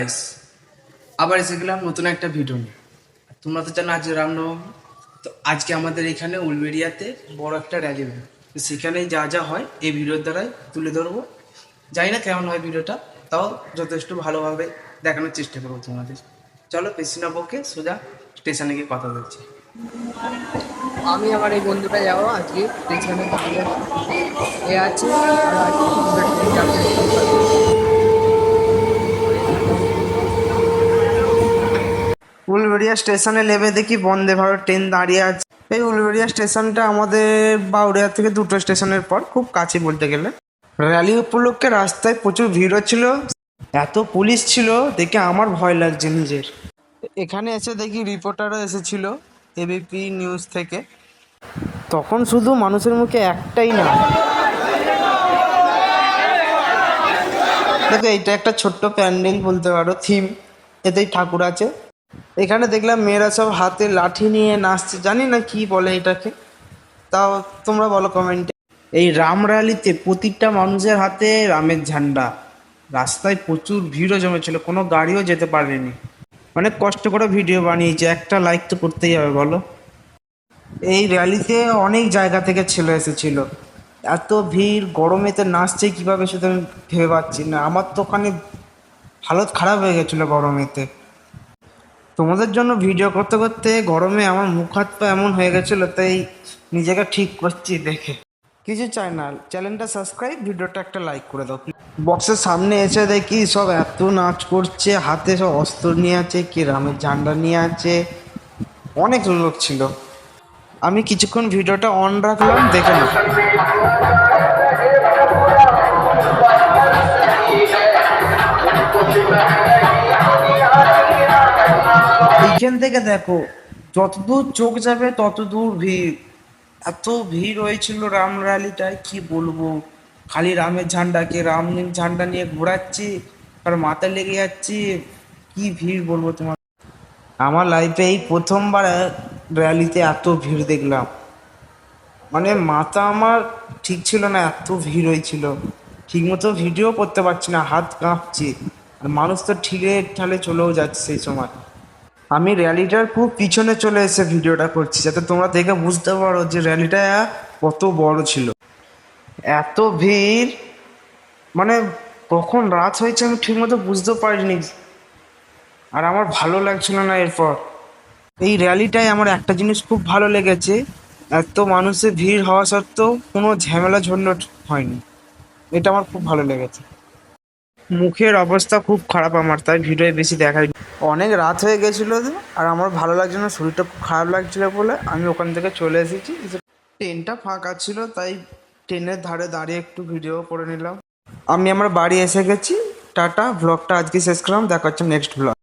Guys, আবার এসে গেলাম নতুন একটা ভিডিও নিয়ে। তোমরা তো জানো আজ রামনবমী। তো আজকে আমাদের এখানে উলবেড়িয়াতে বড় একটা র্যালি হবে। তো সেখানেই যা যা হয় এই ভিডিওর দ্বারাই তুলে ধরবো। জানি না কেমন হয় ভিডিওটা, তাও যথেষ্ট ভালোভাবে দেখানোর চেষ্টা করবো তোমাদের। চলো বেশি না বকে সোজা স্টেশনে গিয়ে কথা বলছি। আমি আমার এই বন্ধুটা যাবো আজকে স্টেশনে দাঁড়িয়ে এ আছে আর আজকে আমাদের ট্রেন যাবে। উলবেড়িয়া স্টেশনে নেমে দেখি বন্দে ভারত ট্রেন দাঁড়িয়ে আছে। এই উলবেড়িয়া স্টেশনটা আমাদের বাউরিয়া থেকে 2টো স্টেশনের পর, খুব কাছে বলতে গেলে। র্যালি উপলক্ষে রাস্তায় প্রচুর ভিড় ছিল, এত পুলিশ ছিল দেখে আমার ভয় লাগছে নিজের। এখানে এসে দেখি রিপোর্টারও এসেছিল এবিপি নিউজ থেকে। তখন শুধু মানুষের মুখে একটাই না, দেখো এইটা একটা ছোট্ট প্যান্ডেল বলতে পারো, থিম, এতেই ঠাকুর আছে। এখানে দেখলাম মেয়েরা সব হাতে লাঠি নিয়ে নাচছে, জানি না কি বলে এটাকে, তাও তোমরা বলো কমেন্টে। এই রাম র্যালিতে প্রতিটা মানুষের হাতে রামের ঝান্ডা। রাস্তায় প্রচুর ভিড়ও জমেছিল, কোনো গাড়িও যেতে পারেনি। অনেক কষ্ট করে ভিডিও বানিয়েছে, একটা লাইক তো করতেই হবে বলো। এই র্যালিতে অনেক জায়গা থেকে ছেলে এসেছিল। এত ভিড়, গরমেতে নাচছে কিভাবে সেটা আমি ভেবে পাচ্ছি না। আমার তো ওখানে হালত খারাপ হয়ে গেছিলো গরমেতে। তোমাদের জন্য ভিডিও করতে করতে গরমে আমার মুখ হাত পা এমন হয়ে গেছিলো, তাই নিজেকে ঠিক করছি দেখে। কিছু চাই না, চ্যানেলটা সাবস্ক্রাইব, ভিডিওটা একটা লাইক করে দাও। বক্সের সামনে এসে দেখি সব এত নাচ করছে, হাতে সব অস্ত্র নিয়ে আছে, কি রামের ঝান্ডা নিয়ে আছে, অনেক লোক ছিল। আমি কিছুক্ষণ ভিডিওটা অন রাখলাম, দেখে না। এইখান থেকে দেখো যতদূর চোখ যাবে ততদূর ভিড়। এত ভিড় হয়েছিল রাম র্যালিটায়, কি বলবো। খালি রামের ঝান্ডাকে রামের ঝান্ডা নিয়ে ঘোরাচ্ছি আর মাথায় লেগে যাচ্ছি। কি ভিড় বলবো তোমার। আমার লাইফে এই প্রথমবার র্যালিতে এত ভিড় দেখলাম। মানে মাথা আমার ঠিক ছিল না, এত ভিড় হয়েছিল। ঠিক মতো ভিডিও করতে পারছি না, হাত কাঁপছে। আর মানুষ তো ঠিলে ঠালে চলেও যাচ্ছে সেই সময়। আমি র্যালিটার খুব পিছনে চলে এসে ভিডিওটা করছি, যাতে তোমরা দেখে বুঝতে পারো যে র্যালিটা কত বড় ছিল। এত ভিড়, মানে কখন রাত হয়েছে আমি ঠিকমতো বুঝতে পারিনি। আর আমার ভালো লাগছিল না এরপর। এই র্যালিটায় আমার একটা জিনিস খুব ভালো লেগেছে, এত মানুষের ভিড় হওয়া সত্ত্বেও কোনো ঝামেলা ঝঞ্ঝট হয়নি। এটা আমার খুব ভালো লেগেছে। মুখের অবস্থা খুব খারাপ আমার, তাই ভিডিও বেশি দেখাই। অনেক রাত হয়ে গেছিলো আর আমার ভালো লাগছিল না, শরীরটা খুব খারাপ লাগছিল বলে আমি ওখান থেকে চলে এসেছি। ট্রেনটা ফাঁকা ছিল তাই ট্রেনের ধারে দাঁড়িয়ে একটু ভিডিও করে নিলাম। আমি আমার বাড়ি এসে গেছি। টাটা, ব্লগটা আজকে শেষ করলাম, দেখা হচ্ছে নেক্সট ব্লগ।